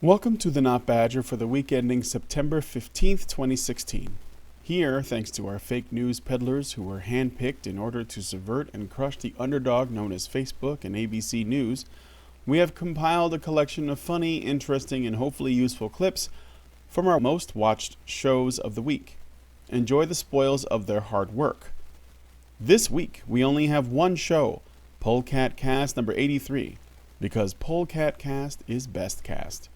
Welcome to the Not Badger for the week ending September 15th, 2016. Here, thanks to our fake news peddlers who were handpicked in order to subvert and crush the underdog known as Facebook and ABC News, we have compiled a collection of funny, interesting, and hopefully useful clips from our most watched shows of the week. Enjoy the spoils of their hard work. This week, we only have one show, Polecat Cast number 83, because Polecat Cast is best cast.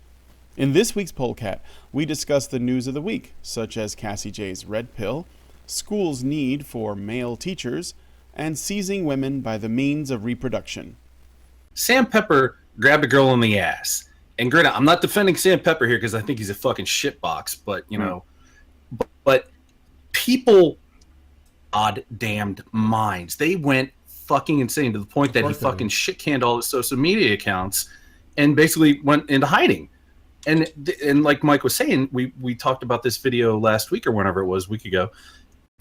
In this week's Polecat, we discuss the news of the week, such as Cassie J's red pill, school's need for male teachers, and seizing women by the means of reproduction. Sam Pepper grabbed a girl in the ass. And granted, I'm not defending Sam Pepper here because I think he's a fucking shitbox, but, you know, but people, odd damned minds, they went fucking insane to the point that he fucking shit-canned all his social media accounts and basically went into hiding. And like Mike was saying, we talked about this video last week or whenever it was, a week ago,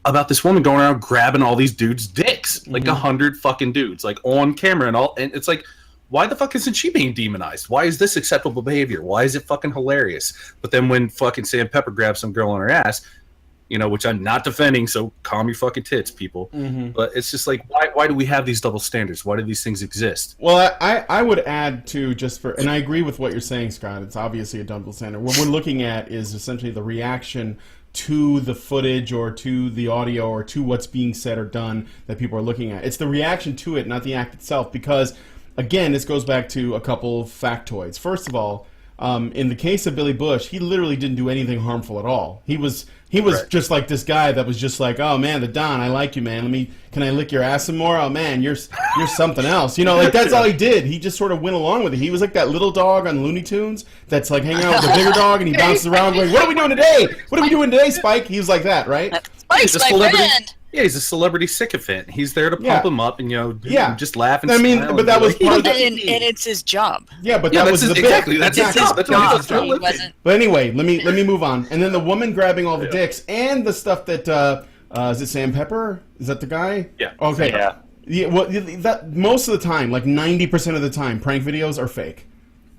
about this woman going around grabbing all these dudes' dicks, like 100 fucking dudes, like on camera and all. And it's like, why the fuck isn't she being demonized? Why is this acceptable behavior? Why is it fucking hilarious? But then when fucking Sam Pepper grabs some girl on her ass, you know, which I'm not defending, so calm your fucking tits, people. But it's just like, why do we have these double standards? Why do these things exist? Well, I would add to and I agree with what you're saying, Scott. It's obviously a double standard. What we're looking at is essentially the reaction to the footage or to the audio or to what's being said or done that people are looking at. It's the reaction to it, not the act itself, because, again, this goes back to a couple of factoids. First of all, in the case of Billy Bush, he literally didn't do anything harmful at all. He was right. Just like this guy that was just like, oh man, the Don, I like you, man. Can I lick your ass some more? Oh man, you're something else. You know, like that's all he did. He just sort of went along with it. He was like that little dog on Looney Tunes that's like hanging out with the bigger dog and he bounces around going, what are we doing today? What are we doing today, Spike? He was like that, right? Spike's my friend. Yeah, he's a celebrity sycophant. He's there to pump him up and, you know, just laugh and smile. But that was part of and it's his job. Yeah, but that was the exactly. bit. That's his job. But anyway, let me move on. And then the woman grabbing all the dicks and the stuff that is it Sam Pepper? Is that the guy? Yeah. Okay. Yeah. Well, that most of the time, like 90% of the time, prank videos are fake.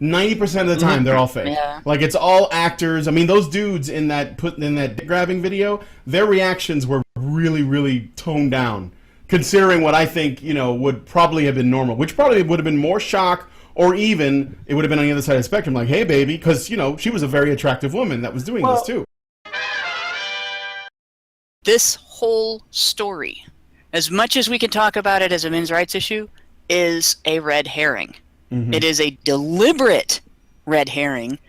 90% of the time, they're all fake. Yeah. Like, it's all actors. I mean, those dudes in that dick grabbing video, their reactions were really, really toned down, considering what I think, you know, would probably have been normal, which probably would have been more shock, or even it would have been on the other side of the spectrum, like, hey, baby, because, you know, she was a very attractive woman that was doing this, too. This whole story, as much as we can talk about it as a men's rights issue, is a red herring. It is a deliberate red herring,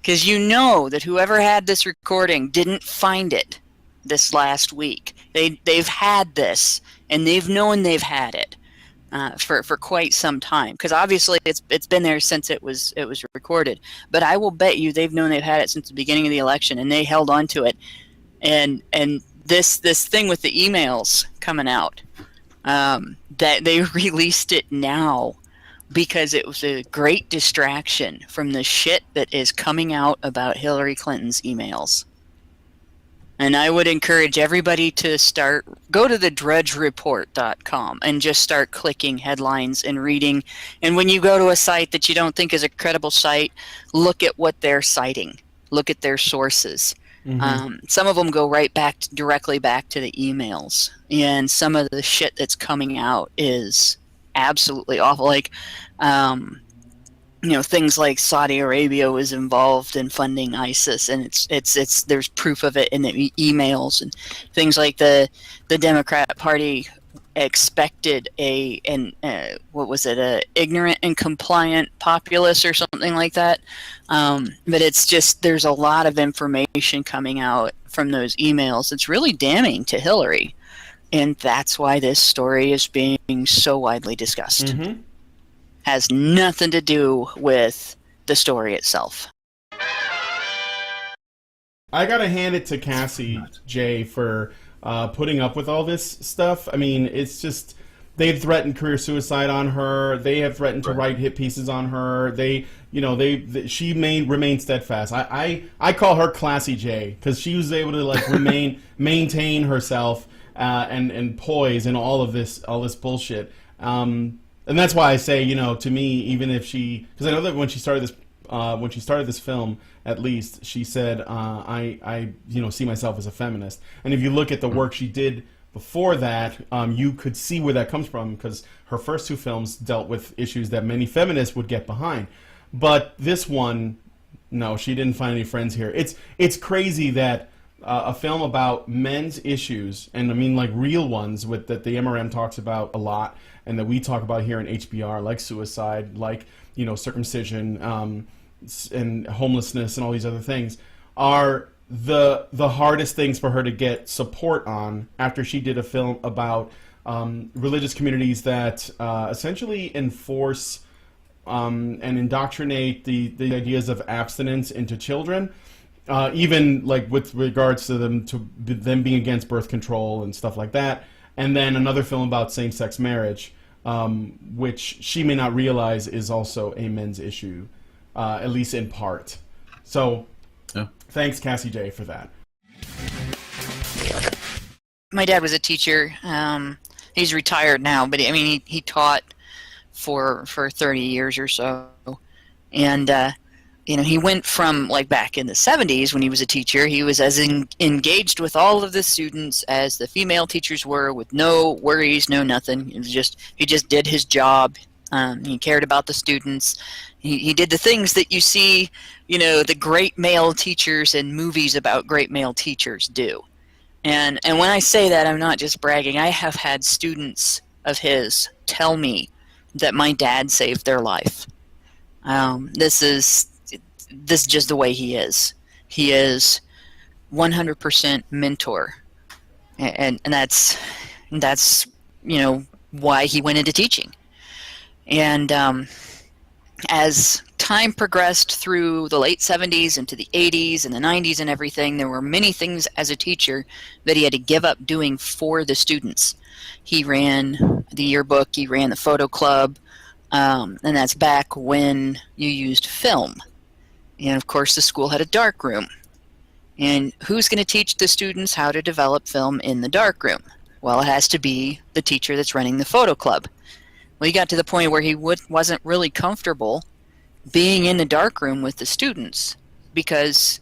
because you know that whoever had this recording didn't find it this last week. They've had this, and they've known they've had it for quite some time, because obviously it's been there since it was recorded. But I will bet you they've known they've had it since the beginning of the election, and they held on to it. And this thing with the emails coming out, that they released it now, because it was a great distraction from the shit that is coming out about Hillary Clinton's emails. And I would encourage everybody to go to the drudgereport.com and just start clicking headlines and reading. And when you go to a site that you don't think is a credible site, look at what they're citing. Look at their sources. Some of them go directly back to the emails. And some of the shit that's coming out is absolutely awful. Like, you know, things like Saudi Arabia was involved in funding ISIS, and it's there's proof of it in the emails, and things like the Democrat Party expected a ignorant and compliant populace or something like that. But it's just, there's a lot of information coming out from those emails. It's really damning to Hillary. And that's why this story is being so widely discussed. Has nothing to do with the story itself. I gotta hand it to Cassie J for putting up with all this stuff. I mean, it's just, they've threatened career suicide on her. They have threatened to write hit pieces on her. She remain steadfast. I call her Classy J, because she was able to like maintain herself. And poise and all this bullshit. And that's why I say, you know, to me, even if because I know that when she started this when she started this film, at least she said, I see myself as a feminist. And if you look at the work she did before that, you could see where that comes from, because her first two films dealt with issues that many feminists would get behind. But this one, no, she didn't find any friends here. It's crazy that a film about men's issues, and I mean like real ones that the MRM talks about a lot, and that we talk about here in HBR, like suicide, like circumcision, and homelessness, and all these other things, are the hardest things for her to get support on. After she did a film about religious communities that essentially enforce and indoctrinate the ideas of abstinence into children. Even like with regards to them being against birth control and stuff like that, and then another film about same-sex marriage, which she may not realize is also a men's issue, at least in part. So, Thanks, Cassie J, for that. My dad was a teacher. He's retired now, but I mean he taught for 30 years or so, and he went from, like, back in the 70s when he was a teacher, he was as engaged with all of the students as the female teachers were, with no worries, no nothing. He just did his job. He cared about the students. He did the things that you see, the great male teachers in movies about great male teachers do. And when I say that, I'm not just bragging. I have had students of his tell me that my dad saved their life. This is just the way he is. He is 100% mentor, and that's why he went into teaching. And as time progressed through the late 70s into the 80s and the 90s and everything, there were many things as a teacher that he had to give up doing for the students. He ran the yearbook, he ran the photo club, and that's back when you used film. And of course the school had a dark room. And who's going to teach the students how to develop film in the dark room? Well, it has to be the teacher that's running the photo club. Well, he got to the point where he wasn't really comfortable being in the dark room with the students, because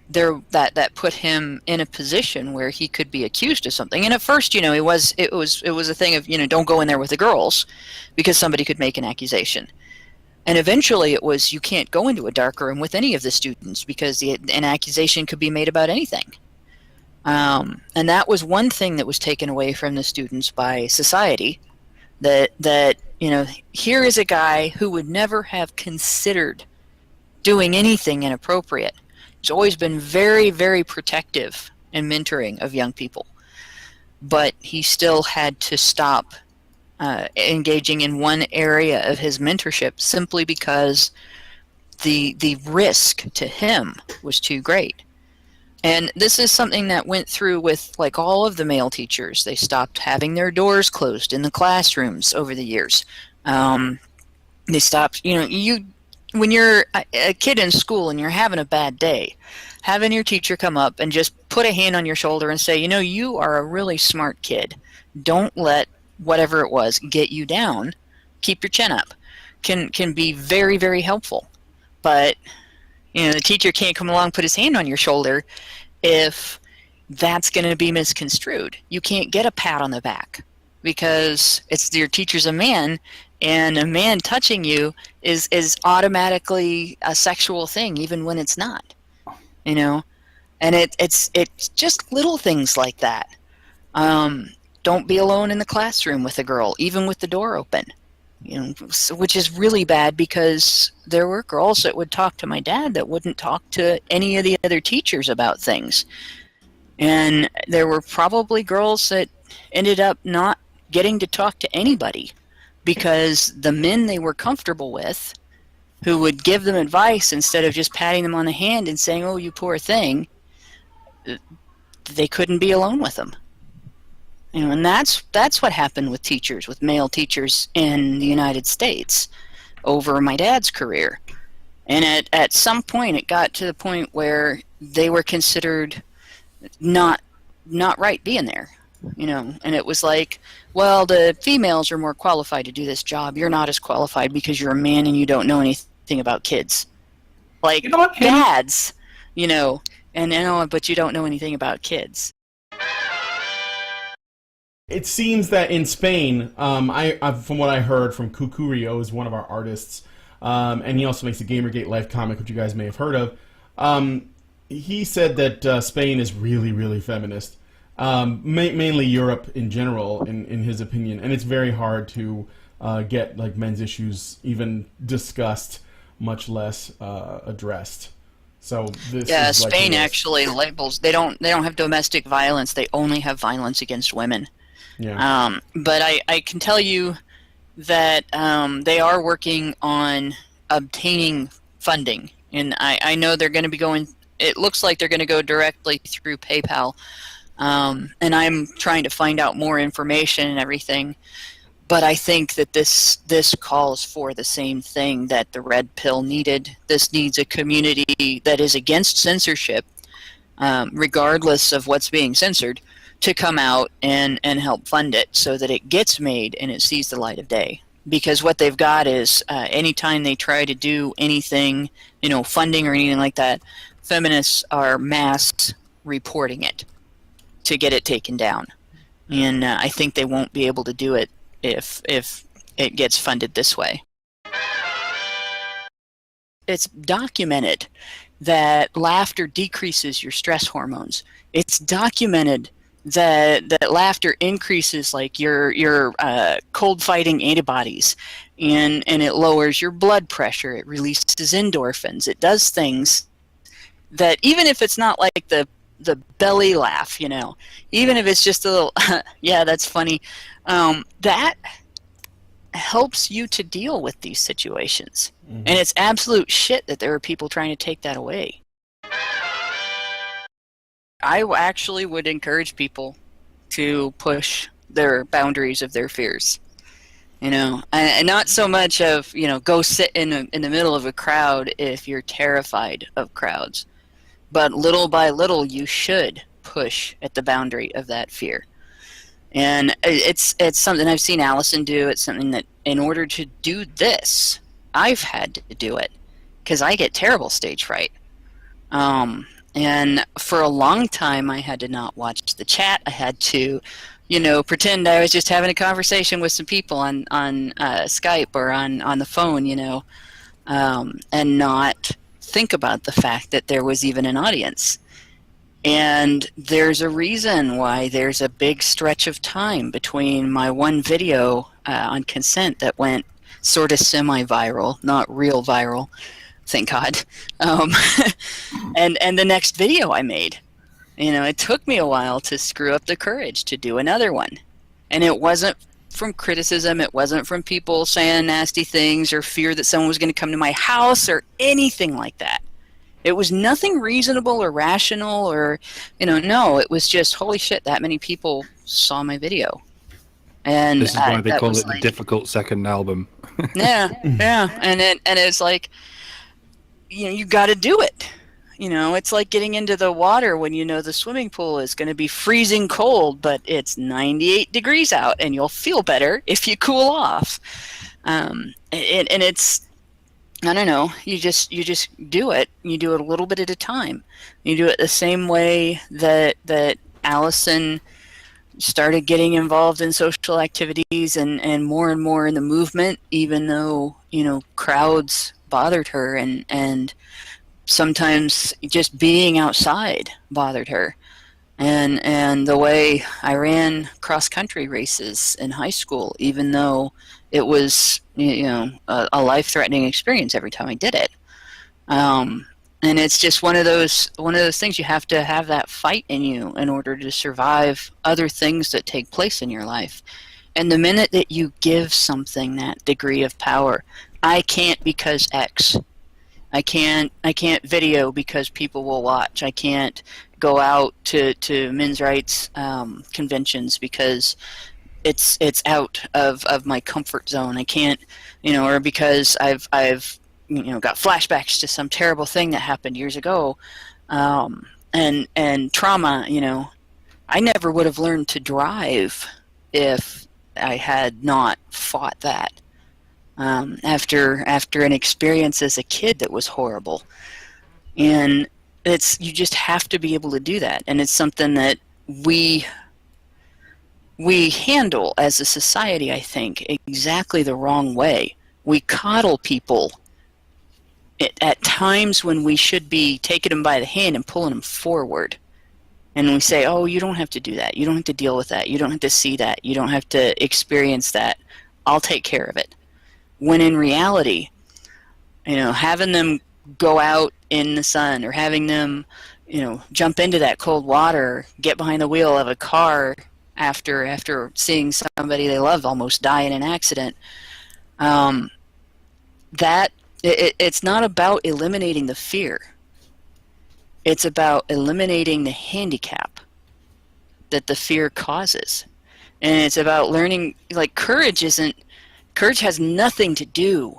that put him in a position where he could be accused of something. And at first, it was a thing of, don't go in there with the girls, because somebody could make an accusation. And eventually it was, you can't go into a dark room with any of the students, because an accusation could be made about anything. And that was one thing that was taken away from the students by society, that here is a guy who would never have considered doing anything inappropriate. He's always been very, very protective and mentoring of young people. But he still had to stop engaging in one area of his mentorship, simply because the risk to him was too great. And this is something that went through with, like, all of the male teachers. They stopped having their doors closed in the classrooms over the years. They stopped, when you're a kid in school and you're having a bad day, having your teacher come up and just put a hand on your shoulder and say, you are a really smart kid. Don't let whatever it was get you down. Keep your chin up. Can be very, very helpful. But the teacher can't come along, put his hand on your shoulder if that's going to be misconstrued. You can't get a pat on the back, because your teacher's a man, and a man touching you is automatically a sexual thing, even when it's not. And it's just little things like that. Don't be alone in the classroom with a girl, even with the door open. Which is really bad, because there were girls that would talk to my dad that wouldn't talk to any of the other teachers about things. And there were probably girls that ended up not getting to talk to anybody, because the men they were comfortable with, who would give them advice instead of just patting them on the hand and saying, "Oh, you poor thing," they couldn't be alone with them. And that's what happened with teachers, with male teachers in the United States over my dad's career. And at some point, it got to the point where they were considered not right being there. And it was like, well, the females are more qualified to do this job. You're not as qualified because you're a man and you don't know anything about kids. like You know what, Amy? dads, you know, and but you don't know anything about kids. It seems that in Spain, from what I heard from Cucurio, is one of our artists, and he also makes the Gamergate Life comic, which you guys may have heard of. He said that Spain is really, really feminist. Mainly Europe in general, in his opinion, and it's very hard to get like men's issues even discussed, much less addressed. So this is Spain actually labels they don't have domestic violence. They only have violence against women. Yeah. But I can tell you that they are working on obtaining funding, and I know they're going to be going. It looks like they're going to go directly through PayPal. And I'm trying to find out more information and everything, but I think that this calls for the same thing that the Red Pill needed. This needs a community that is against censorship, regardless of what's being censored, to come out and help fund it so that it gets made and it sees the light of day. Because what they've got is anytime they try to do anything, funding or anything like that, feminists are mass reporting it to get it taken down, and I think they won't be able to do it if it gets funded this way. It's documented that laughter decreases your stress hormones. It's documented that laughter increases like your cold fighting antibodies, and it lowers your blood pressure. It releases endorphins. It does things that even if it's not like the belly laugh, even if it's just a little, yeah, that's funny, that helps you to deal with these situations. Mm-hmm. And it's absolute shit that there are people trying to take that away. I actually would encourage people to push their boundaries of their fears. And not so much of, go sit in the middle of a crowd if you're terrified of crowds. But little by little, you should push at the boundary of that fear. And it's something I've seen Allison do. It's something that in order to do this, I've had to do it because I get terrible stage fright. And for a long time, I had to not watch the chat. I had to, pretend I was just having a conversation with some people on Skype or on the phone, and not think about the fact that there was even an audience. And there's a reason why there's a big stretch of time between my one video on consent that went sort of semi-viral, not real viral, thank God, and the next video I made. It took me a while to screw up the courage to do another one. And it wasn't from criticism, it wasn't from people saying nasty things or fear that someone was going to come to my house or anything like that. It was nothing reasonable or rational or, no, it was just, holy shit, that many people saw my video. And this is why they call it the difficult second album. Yeah. And it's like, you got to do it. It's like getting into the water when the swimming pool is going to be freezing cold, but it's 98 degrees out, and you'll feel better if you cool off. And it's, I don't know, you just do it. You do it a little bit at a time. You do it the same way that Allison started getting involved in social activities and more in the movement, even though, crowds bothered her and sometimes just being outside bothered her. And the way I ran cross-country races in high school, even though it was, a life-threatening experience every time I did it. And it's just one of those things. You have to have that fight in you in order to survive other things that take place in your life. And the minute that you give something that degree of power, I can't because X. I can't video because people will watch. I can't go out to men's rights conventions because it's out of my comfort zone. I can't, or because I've got flashbacks to some terrible thing that happened years ago, and trauma. I never would have learned to drive if I had not fought that. after an experience as a kid that was horrible. And you just have to be able to do that, and it's something that we handle as a society, I think, exactly the wrong way. We coddle people at times when we should be taking them by the hand and pulling them forward. And we say, oh, you don't have to do that. You don't have to deal with that. You don't have to see that. You don't have to experience that. I'll take care of it. When in reality, having them go out in the sun, or having them, jump into that cold water, get behind the wheel of a car after seeing somebody they love almost die in an accident, it's not about eliminating the fear. It's about eliminating the handicap that the fear causes. And it's about learning, like, courage has nothing to do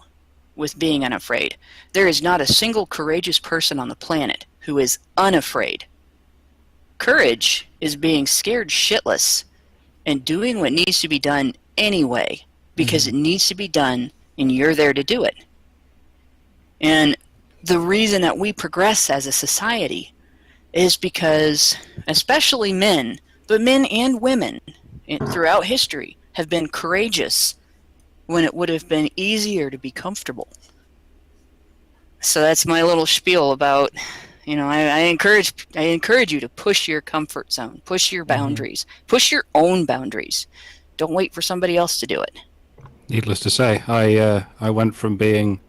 with being unafraid. There is not a single courageous person on the planet who is unafraid. Courage is being scared shitless and doing what needs to be done anyway, because it needs to be done and you're there to do it. And the reason that we progress as a society is because, especially men, but men and women throughout history have been courageous when it would have been easier to be comfortable. So that's my little spiel about, I encourage you to push your comfort zone, push your boundaries, push your own boundaries. Don't wait for somebody else to do it. Needless to say, I went from being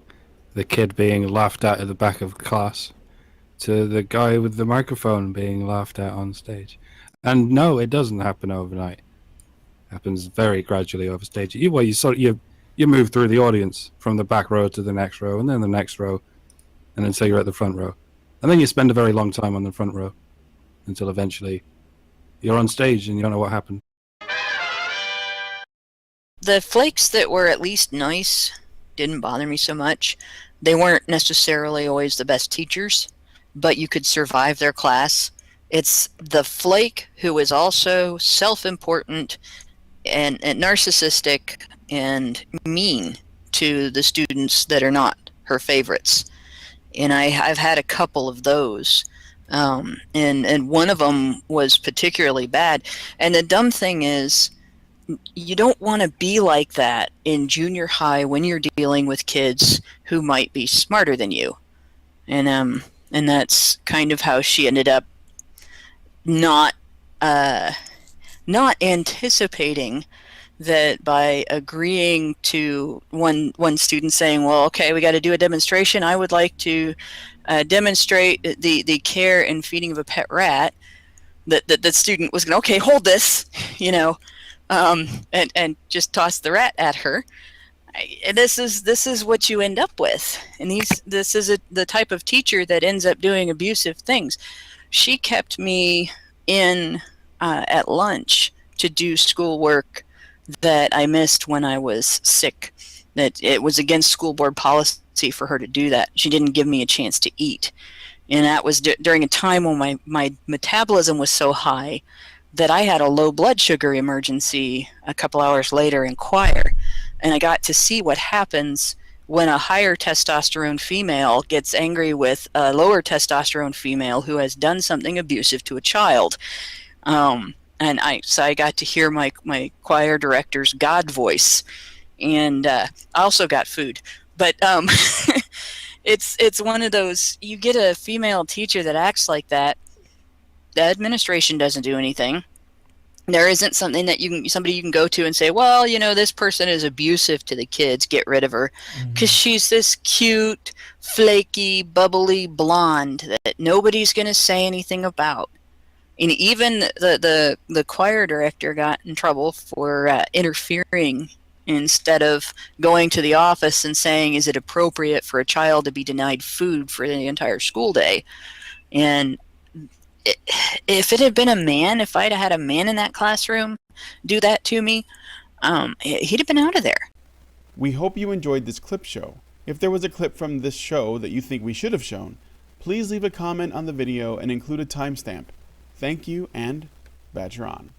the kid being laughed at the back of class to the guy with the microphone being laughed at on stage. And no, it doesn't happen overnight. It happens very gradually over stage. You move through the audience from the back row to the next row, and then the next row, and then say you're at the front row. And then you spend a very long time on the front row until eventually you're on stage and you don't know what happened. The flakes that were at least nice didn't bother me so much. They weren't necessarily always the best teachers, but you could survive their class. It's the flake who is also self-important and narcissistic and mean to the students that are not her favorites. And I've had a couple of those. And one of them was particularly bad. And the dumb thing is, you don't want to be like that in junior high when you're dealing with kids who might be smarter than you. And that's kind of how she ended up not anticipating that by agreeing to one student saying, well, okay, we got to do a demonstration. I would like to demonstrate the care and feeding of a pet rat. That student was going to, okay, hold this, and just toss the rat at her. This is what you end up with. And this is the type of teacher that ends up doing abusive things. She kept me in at lunch to do schoolwork that I missed when I was sick. That it was against school board policy for her to do that. She didn't give me a chance to eat. And that was during a time when my metabolism was so high that I had a low blood sugar emergency a couple hours later in choir. And I got to see what happens when a higher testosterone female gets angry with a lower testosterone female who has done something abusive to a child. And I got to hear my choir director's God voice, and I also got food. But it's one of those, you get a female teacher that acts like that, the administration doesn't do anything. There isn't something that somebody you can go to and say, well, this person is abusive to the kids, get rid of her, because she's this cute, flaky, bubbly blonde that nobody's going to say anything about. And even the choir director got in trouble for interfering instead of going to the office and saying, is it appropriate for a child to be denied food for the entire school day? And if it had been a man, if I'd had a man in that classroom do that to me, he'd have been out of there. We hope you enjoyed this clip show. If there was a clip from this show that you think we should have shown, please leave a comment on the video and include a timestamp. Thank you, and Badger on.